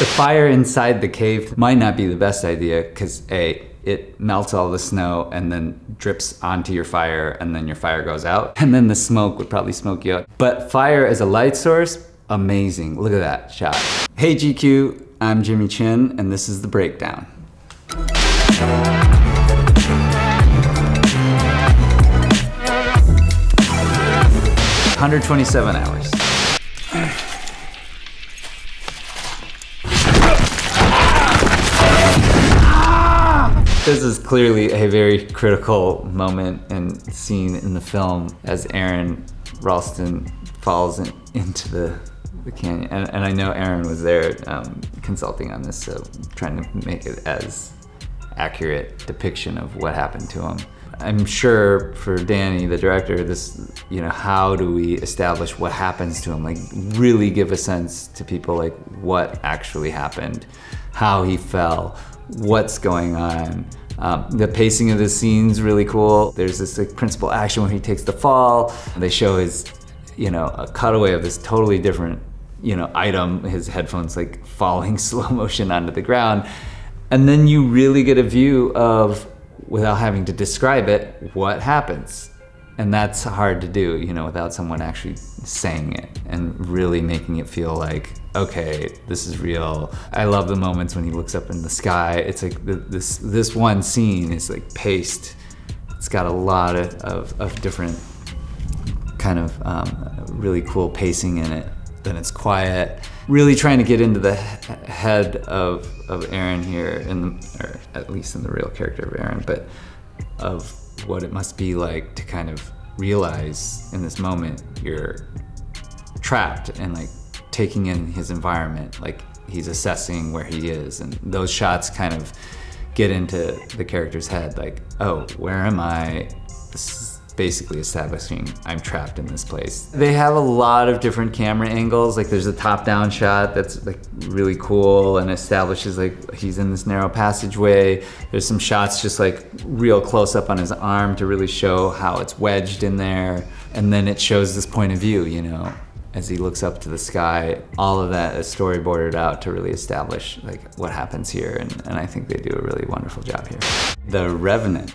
The fire inside the cave might not be the best idea because A, it melts all the snow and then drips onto your fire and then your fire goes out. And then the smoke would probably smoke you out. But fire as a light source, amazing. Look at that shot. Hey GQ, I'm Jimmy Chin and this is The Breakdown. 127 hours. This is clearly a very critical moment and scene in the film as Aaron Ralston falls into the canyon. And I know Aaron was there consulting on this, so trying to make it as accurate depiction of what happened to him. I'm sure for Danny, the director, this, how do we establish what happens to him? Like, really give a sense to people, like, what actually happened, how he fell, what's going on. The pacing of the scene's really cool. There's this like principal action where he takes the fall. They show his, a cutaway of this totally different, item, his headphones like falling slow motion onto the ground. And then you really get a view of, without having to describe it, what happens. And that's hard to do, without someone actually saying it and really making it feel like, okay, this is real. I love the moments when he looks up in the sky. It's like this one scene is like paced. It's got a lot of different kind of really cool pacing in it. Then it's quiet. Really trying to get into the head of Aaron here, or at least in the real character of Aaron, but of what it must be like to kind of realize in this moment you're trapped and like taking in his environment, like he's assessing where he is, and those shots kind of get into the character's head, like, oh, where am I? This is basically establishing I'm trapped in this place. They have a lot of different camera angles. Like there's a top-down shot that's like really cool and establishes like he's in this narrow passageway. There's some shots just like real close up on his arm to really show how it's wedged in there. And then it shows this point of view, as he looks up to the sky. All of that is storyboarded out to really establish like what happens here. And I think they do a really wonderful job here. The Revenant.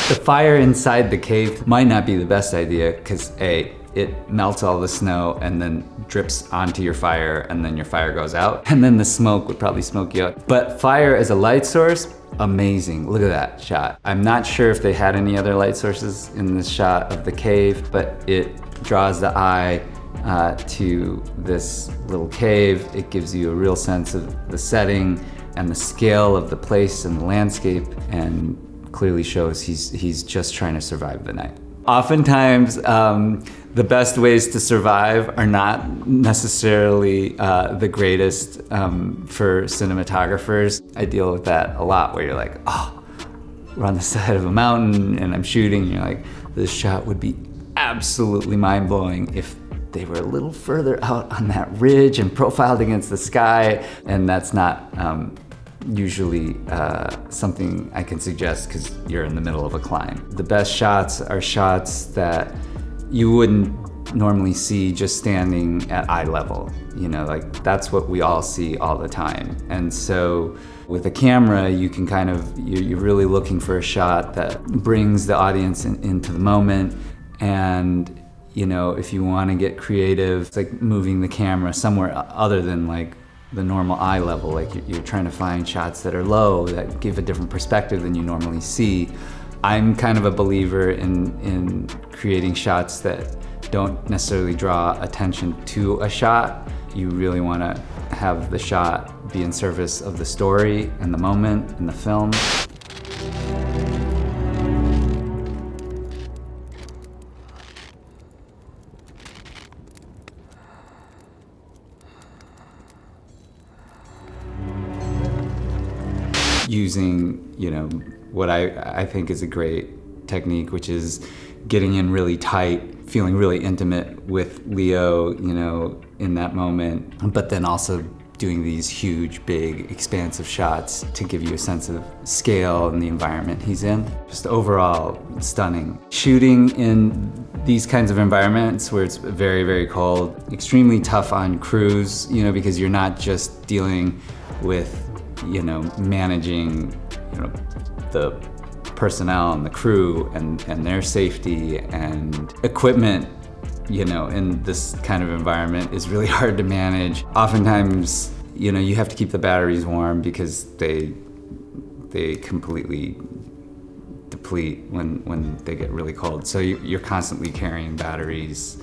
The fire inside the cave might not be the best idea because A, it melts all the snow and then drips onto your fire and then your fire goes out. And then the smoke would probably smoke you out. But fire as a light source, amazing. Look at that shot. I'm not sure if they had any other light sources in this shot of the cave, but it draws the eye to this little cave. It gives you a real sense of the setting and the scale of the place and the landscape, and clearly shows he's just trying to survive the night. Oftentimes, the best ways to survive are not necessarily the greatest for cinematographers. I deal with that a lot, where you're like, oh, we're on the side of a mountain and I'm shooting, and you're like, this shot would be absolutely mind-blowing if they were a little further out on that ridge and profiled against the sky, and that's not usually something I can suggest because you're in the middle of a climb. The best shots are shots that you wouldn't normally see just standing at eye level. Like that's what we all see all the time. And so with a camera, you can kind of, you're really looking for a shot that brings the audience into the moment. And if you want to get creative, it's like moving the camera somewhere other than like the normal eye level. Like you're trying to find shots that are low, that give a different perspective than you normally see. I'm kind of a believer in creating shots that don't necessarily draw attention to a shot. You really want to have the shot be in service of the story and the moment and the film. Using, what I think is a great technique, which is getting in really tight, feeling really intimate with Leo, in that moment, but then also doing these huge, big, expansive shots to give you a sense of scale and the environment he's in. Just overall stunning. Shooting in these kinds of environments where it's very, very cold, extremely tough on crews, you know, because you're not just dealing with, you know, managing, you know, the personnel and the crew and their safety and equipment, you know, in this kind of environment is really hard to manage. Oftentimes, you know, you have to keep the batteries warm because they completely deplete when they get really cold. So you're constantly carrying batteries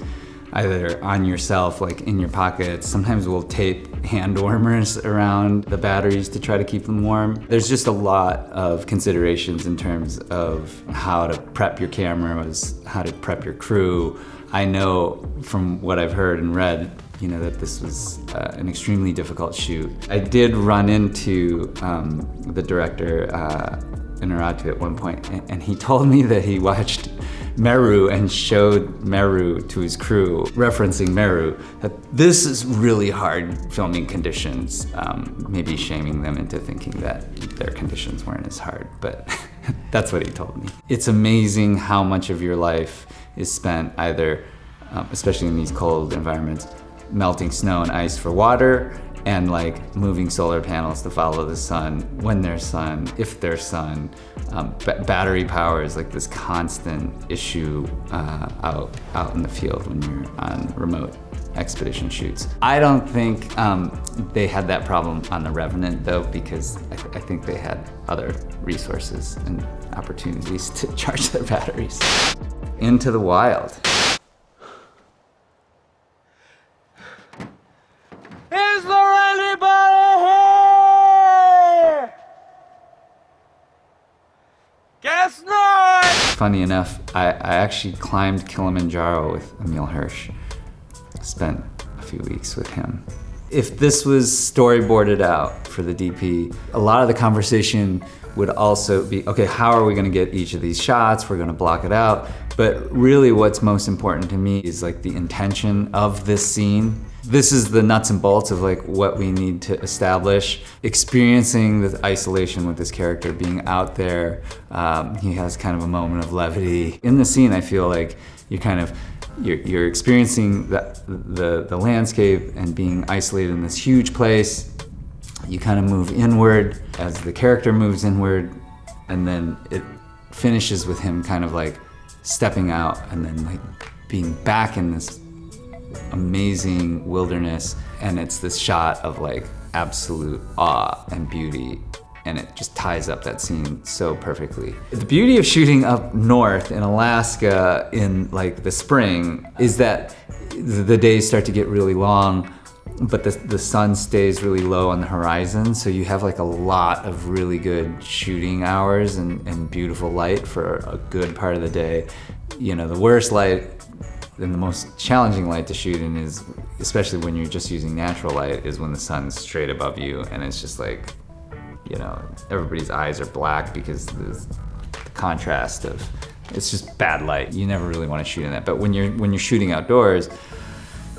either on yourself, like in your pockets. Sometimes we'll tape hand warmers around the batteries to try to keep them warm. There's just a lot of considerations in terms of how to prep your cameras, how to prep your crew. I know from what I've heard and read, you know, that this was an extremely difficult shoot. I did run into the director in Naratu at one point, and he told me that he watched Meru and showed Meru to his crew, referencing Meru, that this is really hard filming conditions, maybe shaming them into thinking that their conditions weren't as hard, but that's what he told me. It's amazing how much of your life is spent either, especially in these cold environments, melting snow and ice for water, and like moving solar panels to follow the sun when there's sun, if there's sun. Battery power is like this constant issue out in the field when you're on remote expedition shoots. I don't think they had that problem on the Revenant though, because I think they had other resources and opportunities to charge their batteries. Into the wild. Is there anybody here? Guess not! Funny enough, I actually climbed Kilimanjaro with Emil Hirsch. Spent a few weeks with him. If this was storyboarded out for the DP, a lot of the conversation would also be, okay, how are we gonna get each of these shots? We're gonna block it out. But really what's most important to me is like the intention of this scene. This is the nuts and bolts of like what we need to establish. Experiencing the isolation with this character, being out there, he has kind of a moment of levity. In the scene, I feel like you're experiencing the landscape and being isolated in this huge place. You kind of move inward as the character moves inward, and then it finishes with him kind of like stepping out and then like being back in this amazing wilderness, and it's this shot of like absolute awe and beauty, and it just ties up that scene so perfectly. The beauty of shooting up north in Alaska in like the spring is that the days start to get really long, but the sun stays really low on the horizon, so you have like a lot of really good shooting hours and beautiful light for a good part of the day. You know, the worst light and the most challenging light to shoot in is, especially when you're just using natural light, is when the sun's straight above you and it's just like, you know, everybody's eyes are black because the contrast of, it's just bad light. You never really want to shoot in that. But when you're shooting outdoors,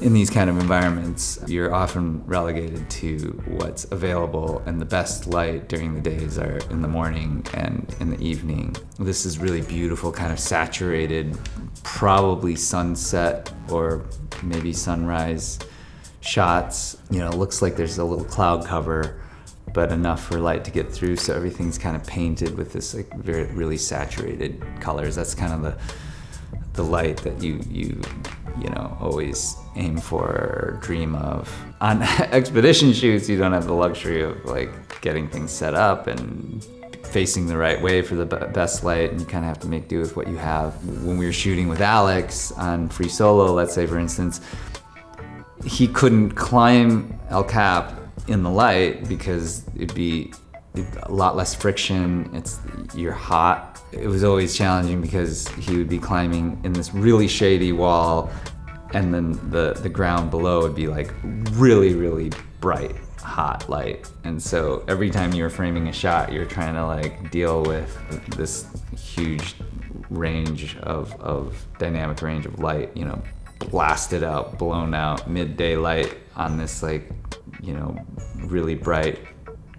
in these kind of environments, you're often relegated to what's available, and the best light during the days are in the morning and in the evening. This is really beautiful, kind of saturated, probably sunset or maybe sunrise shots. You know, it looks like there's a little cloud cover, but enough for light to get through, so everything's kind of painted with this like really saturated colors. That's kind of the light that you know, always aim for or dream of. On expedition shoots, you don't have the luxury of like getting things set up and facing the right way for the best light, and you kind of have to make do with what you have. When we were shooting with Alex on Free Solo, let's say for instance, he couldn't climb El Cap in the light because it'd be a lot less friction. You're hot. It was always challenging because he would be climbing in this really shady wall, and then the ground below would be like really bright, hot light. And so every time you were framing a shot, you're trying to like deal with this huge range of dynamic range of light, you know, blasted out, blown out, midday light on this like really bright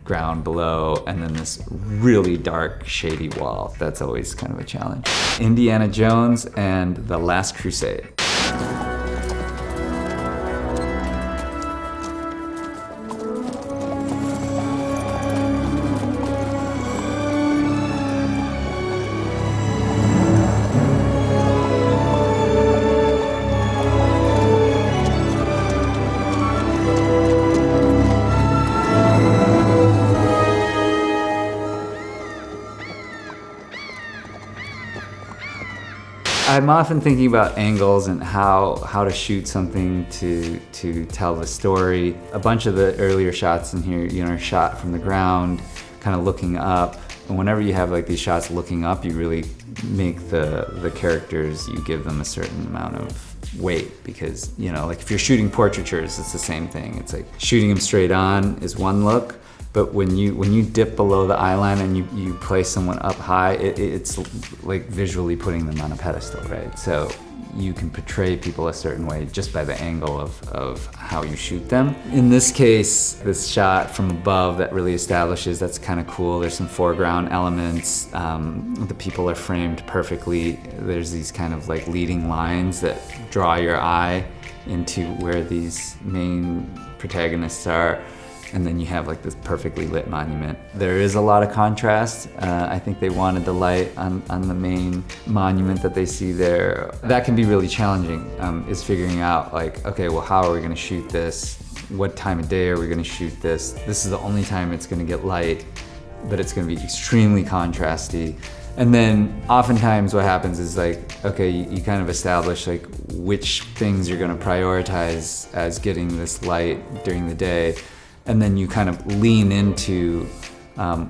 ground below, and then this really dark, shady wall. That's always kind of a challenge. Indiana Jones and The Last Crusade. I'm often thinking about angles and how to shoot something to tell the story. A bunch of the earlier shots in here, are shot from the ground, kind of looking up. And whenever you have like these shots looking up, you really make the characters, you give them a certain amount of weight, because like if you're shooting portraitures, it's the same thing. It's like shooting them straight on is one look, but when you dip below the eye line and you place someone up high, it's like visually putting them on a pedestal, right? So you can portray people a certain way just by the angle of how you shoot them. In this case, this shot from above that really establishes, that's kind of cool. There's some foreground elements. The people are framed perfectly. There's these kind of like leading lines that draw your eye into where these main protagonists are. And then you have like this perfectly lit monument. There is a lot of contrast. I think they wanted the light on the main monument that they see there. That can be really challenging, is figuring out like, okay, well, how are we gonna shoot this? What time of day are we gonna shoot this? This is the only time it's gonna get light, but it's gonna be extremely contrasty. And then oftentimes what happens is like, okay, you kind of establish like which things you're gonna prioritize as getting this light during the day. And then you kind of lean into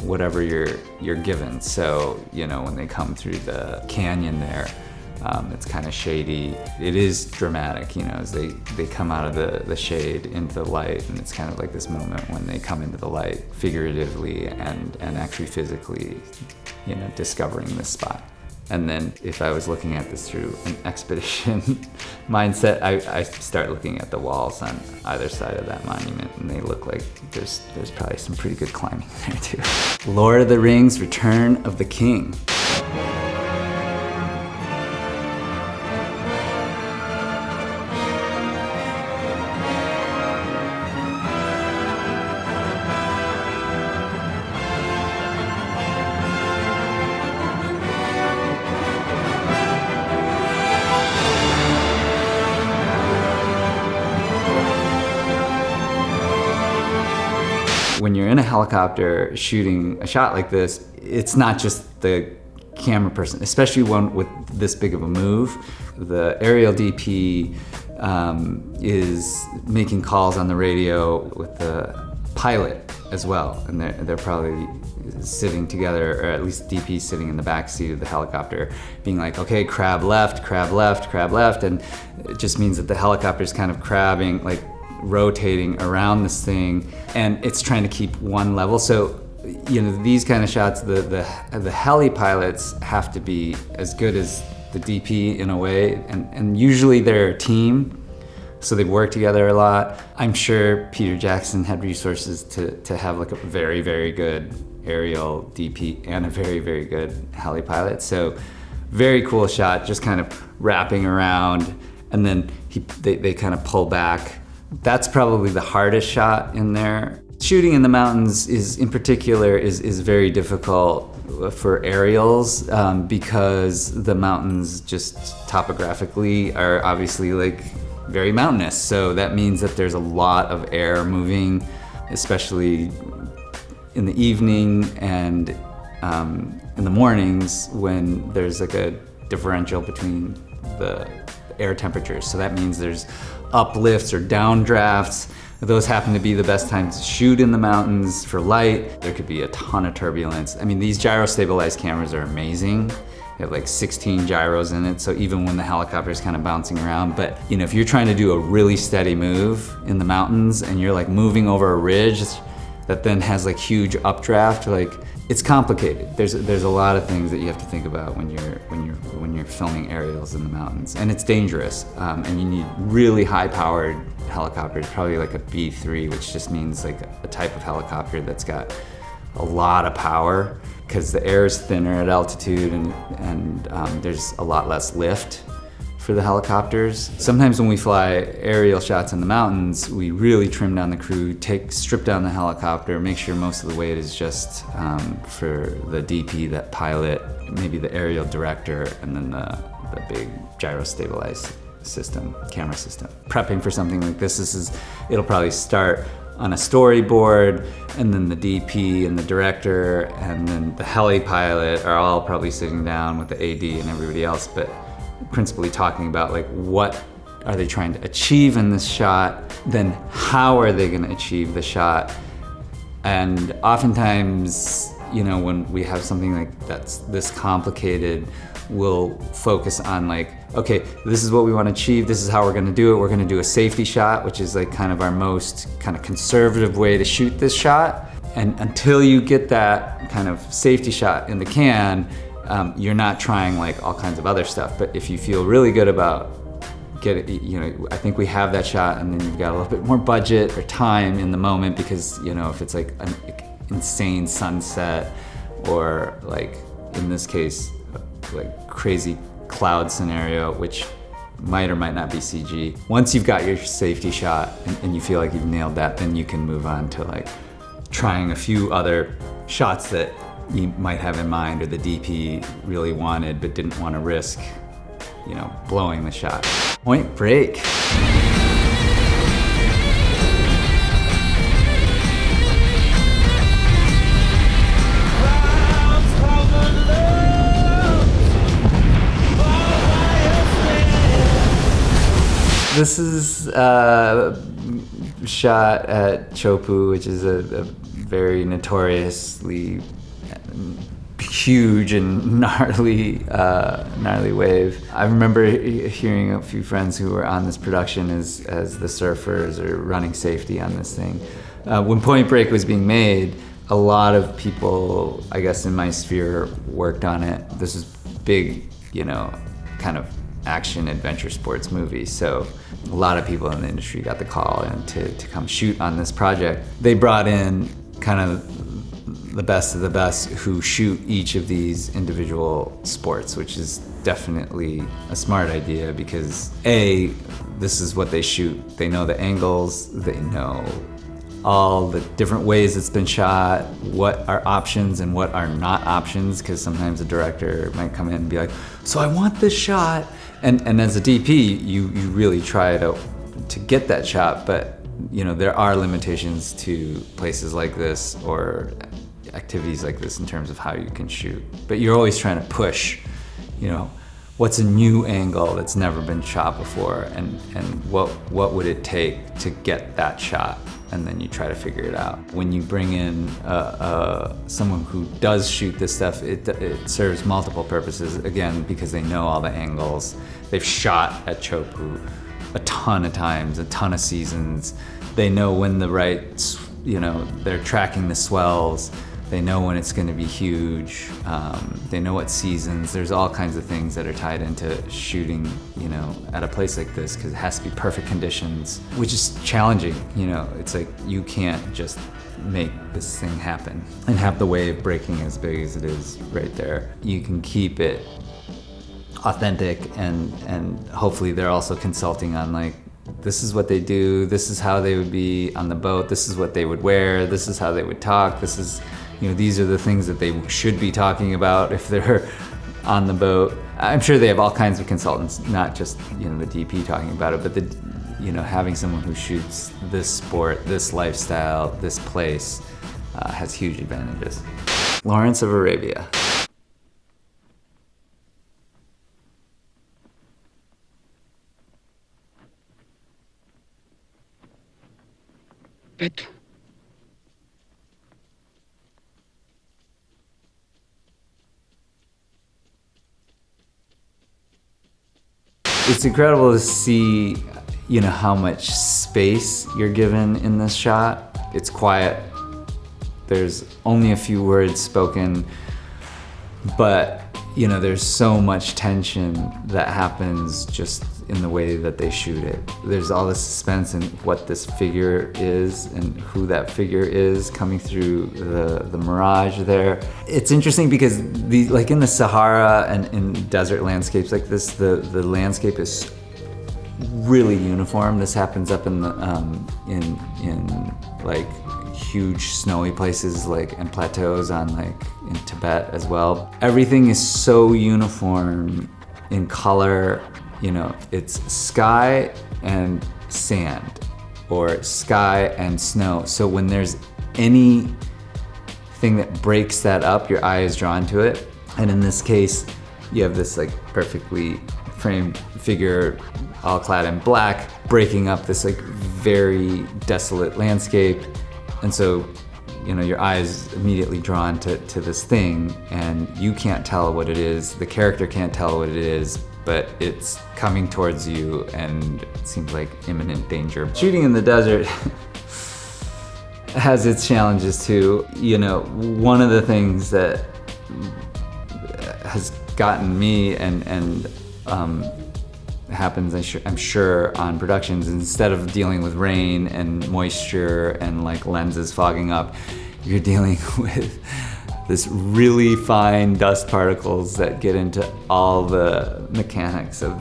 whatever you're given. So, when they come through the canyon there, it's kind of shady. It is dramatic, as they come out of the shade into the light, and it's kind of like this moment when they come into the light figuratively and actually physically, discovering this spot. And then if I was looking at this through an expedition mindset, I start looking at the walls on either side of that monument, and they look like there's probably some pretty good climbing there too. Lord of the Rings: Return of the King. When you're in a helicopter shooting a shot like this, it's not just the camera person, especially one with this big of a move. The aerial DP is making calls on the radio with the pilot as well, and they're probably sitting together, or at least DP sitting in the back seat of the helicopter, being like, okay, crab left, crab left, crab left, and it just means that the helicopter's kind of crabbing, like rotating around this thing, and it's trying to keep one level. So, these kind of shots, the heli pilots have to be as good as the DP in a way, and usually they're a team, so they work together a lot. I'm sure Peter Jackson had resources to have like a very, very good aerial DP and a very, very good heli pilot. So very cool shot, just kind of wrapping around, and then they kind of pull back. That's probably the hardest shot in there. Shooting in the mountains in particular is very difficult for aerials because the mountains just topographically are obviously like very mountainous. So that means that there's a lot of air moving, especially in the evening and in the mornings when there's like a differential between the air temperatures. So that means there's uplifts or downdrafts. Those happen to be the best times to shoot in the mountains for light. There could be a ton of turbulence. I mean, these gyro-stabilized cameras are amazing. They have like 16 gyros in it, so even when the helicopter is kind of bouncing around. But if you're trying to do a really steady move in the mountains and you're like moving over a ridge that then has like huge updraft, like It's complicated. There's a lot of things that you have to think about when you're filming aerials in the mountains, and it's dangerous. And you need really high-powered helicopters, probably like a B3, which just means like a type of helicopter that's got a lot of power, because the air is thinner at altitude, and there's a lot less lift for the helicopters. Sometimes when we fly aerial shots in the mountains, we really trim down the crew, strip down the helicopter, make sure most of the weight is just for the DP, that pilot, maybe the aerial director, and then the big gyro stabilized system, camera system. Prepping for something like this, it'll probably start on a storyboard, and then the DP and the director and then the heli pilot are all probably sitting down with the AD and everybody else, but principally talking about like what are they trying to achieve in this shot, then how are they going to achieve the shot. And oftentimes, you know, when we have something like that's this complicated, we'll focus on like, okay, this is what we want to achieve, this is how we're going to do it. We're going to do a safety shot, which is like kind of our most kind of conservative way to shoot this shot. And until you get that kind of safety shot in the can, you're not trying like all kinds of other stuff. But if you feel really good about you know, I think we have that shot, and then you've got a little bit more budget or time in the moment, because, you know, if it's like an insane sunset, or like in this case, like crazy cloud scenario, which might or might not be CG. Once you've got your safety shot and you feel like you've nailed that, then you can move on to like trying a few other shots that you might have in mind, or the DP really wanted but didn't want to risk, you know, blowing the shot. Point Break. This is shot at Chopu, which is a very notoriously huge and gnarly wave. I remember hearing a few friends who were on this production as the surfers or running safety on this thing. When Point Break was being made, a lot of people, I guess in my sphere, worked on it. This is big, you know, kind of action adventure sports movie. So a lot of people in the industry got the call in to come shoot on this project. They brought in kind of the best of the best who shoot each of these individual sports, which is definitely a smart idea, because A, this is what they shoot. They know the angles, they know all the different ways it's been shot, what are options and what are not options, because sometimes a director might come in and be like, so I want this shot. And as a DP, you really try to get that shot, but you know, there are limitations to places like this or activities like this in terms of how you can shoot. But you're always trying to push, you know, what's a new angle that's never been shot before, and what would it take to get that shot? And then you try to figure it out. When you bring in someone who does shoot this stuff, it serves multiple purposes, again, because they know all the angles. They've shot at Chopu a ton of times, a ton of seasons. They know when the right, you know, they're tracking the swells. They know when it's going to be huge. They know what seasons. There's all kinds of things that are tied into shooting, you know, at a place like this, because it has to be perfect conditions, which is challenging. You know, it's like you can't just make this thing happen and have the wave breaking as big as it is right there. You can keep it authentic, and hopefully they're also consulting on like, this is what they do, this is how they would be on the boat, this is what they would wear, this is how they would talk, this is, you know, these are the things that they should be talking about if they're on the boat. I'm sure they have all kinds of consultants, not just, you know, the DP talking about it, but the, you know, having someone who shoots this sport, this lifestyle, this place has huge advantages. Lawrence of Arabia. But it's incredible to see, you know, how much space you're given in this shot. It's quiet. there's only a few words spoken, but you know, there's so much tension that happens just in the way that they shoot it. There's all this suspense in what this figure is and who that figure is coming through the mirage there. It's interesting because like in the Sahara and in desert landscapes like this, the landscape is really uniform. This happens up in the in like huge snowy places like and plateaus on like in Tibet as well. Everything is so uniform in color. You know, it's sky and sand or sky and snow. So when there's anything that breaks that up, your eye is drawn to it. And in this case, you have this like perfectly framed figure all clad in black, breaking up this like very desolate landscape. And so, you know, your eye is immediately drawn to this thing and you can't tell what it is. The character can't tell what it is, but it's coming towards you and it seems like imminent danger. Shooting in the desert has its challenges too. You know, one of the things that has gotten me and happens, I'm sure, on productions, instead of dealing with rain and moisture and like lenses fogging up, you're dealing with this really fine dust particles that get into all the mechanics of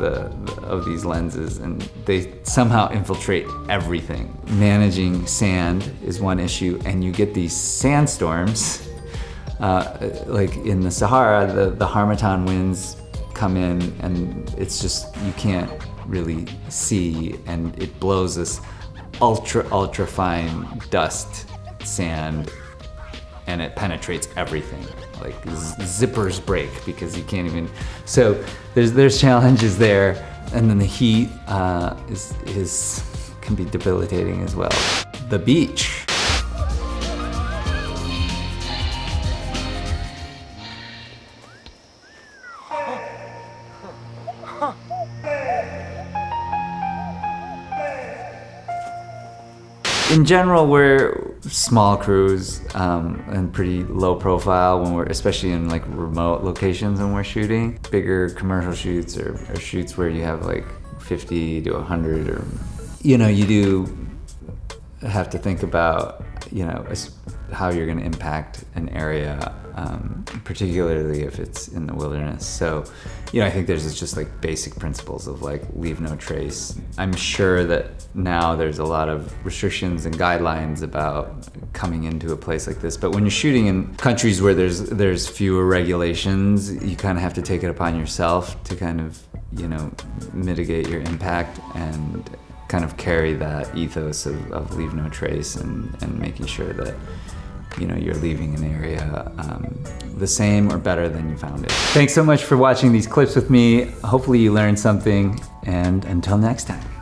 these lenses, and they somehow infiltrate everything. Managing sand is one issue, and you get these sandstorms. Like in the Sahara, the Harmattan winds come in and it's just, you can't really see, and it blows this ultra fine dust sand and it penetrates everything. Like zippers break because you can't even, so there's challenges there. And then the heat can be debilitating as well. The beach. In general, we're small crews and pretty low profile when we're, especially in like remote locations when we're shooting. Bigger commercial shoots or shoots where you have like 50 to 100, or, you know, you do have to think about, you know, how you're going to impact an area, particularly if it's in the wilderness. So, you know, I think there's just like basic principles of like leave no trace. I'm sure that now there's a lot of restrictions and guidelines about coming into a place like this, but when you're shooting in countries where there's fewer regulations, you kind of have to take it upon yourself to kind of, you know, mitigate your impact and kind of carry that ethos of leave no trace and making sure that, you know, you're leaving an area the same or better than you found it. Thanks so much for watching these clips with me. Hopefully you learned something, and until next time.